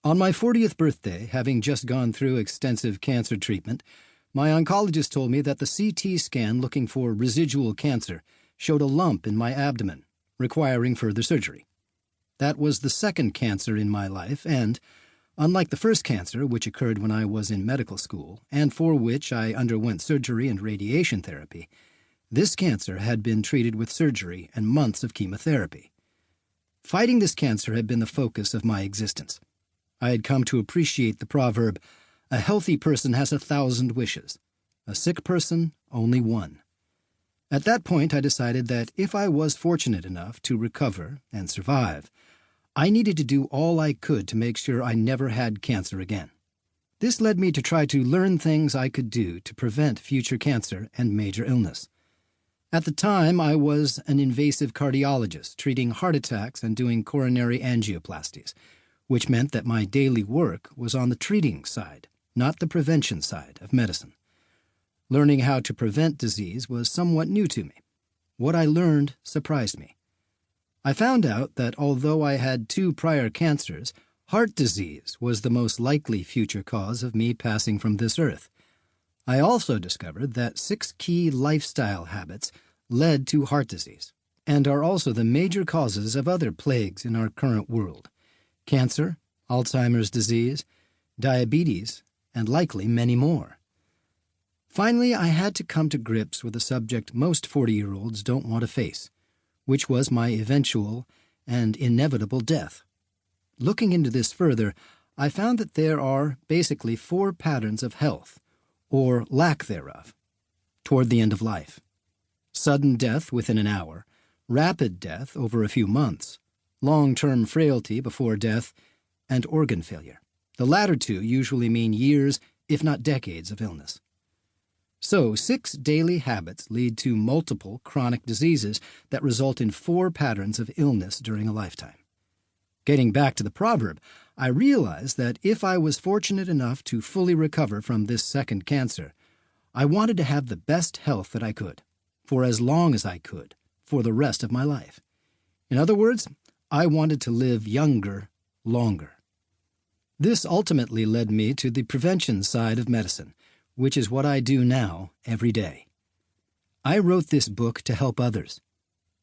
On my 40th birthday, having just gone through extensive cancer treatment, my oncologist told me that the CT scan looking for residual cancer showed a lump in my abdomen, requiring further surgery. That was the second cancer in my life, and, unlike the first cancer, which occurred when I was in medical school, and for which I underwent surgery and radiation therapy, this cancer had been treated with surgery and months of chemotherapy. Fighting this cancer had been the focus of my existence. I had come to appreciate the proverb, "A healthy person has 1,000 wishes. A sick person, only one." At that point, I decided that if I was fortunate enough to recover and survive, I needed to do all I could to make sure I never had cancer again. This led me to try to learn things I could do to prevent future cancer and major illness. At the time, I was an invasive cardiologist treating heart attacks and doing coronary angioplasties, which meant that my daily work was on the treating side, not the prevention side of medicine. Learning how to prevent disease was somewhat new to me. What I learned surprised me. I found out that although I had 2 prior cancers, heart disease was the most likely future cause of me passing from this earth. I also discovered that 6 key lifestyle habits led to heart disease, and are also the major causes of other plagues in our current world: cancer, Alzheimer's disease, diabetes, and likely many more. Finally, I had to come to grips with a subject most 40-year-olds don't want to face, which was my eventual and inevitable death. Looking into this further, I found that there are basically 4 patterns of health, or lack thereof, toward the end of life: sudden death within an hour, rapid death over a few months, long-term frailty before death, and organ failure. The latter 2 usually mean years, if not decades, of illness. So, 6 daily habits lead to multiple chronic diseases that result in 4 patterns of illness during a lifetime. Getting back to the proverb, I realized that if I was fortunate enough to fully recover from this second cancer, I wanted to have the best health that I could, for as long as I could, for the rest of my life. In other words, I wanted to live younger, longer. This ultimately led me to the prevention side of medicine, which is what I do now every day. I wrote this book to help others.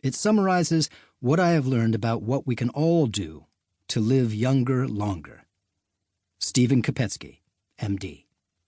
It summarizes what I have learned about what we can all do to live younger, longer. Stephen Kopecky, MD.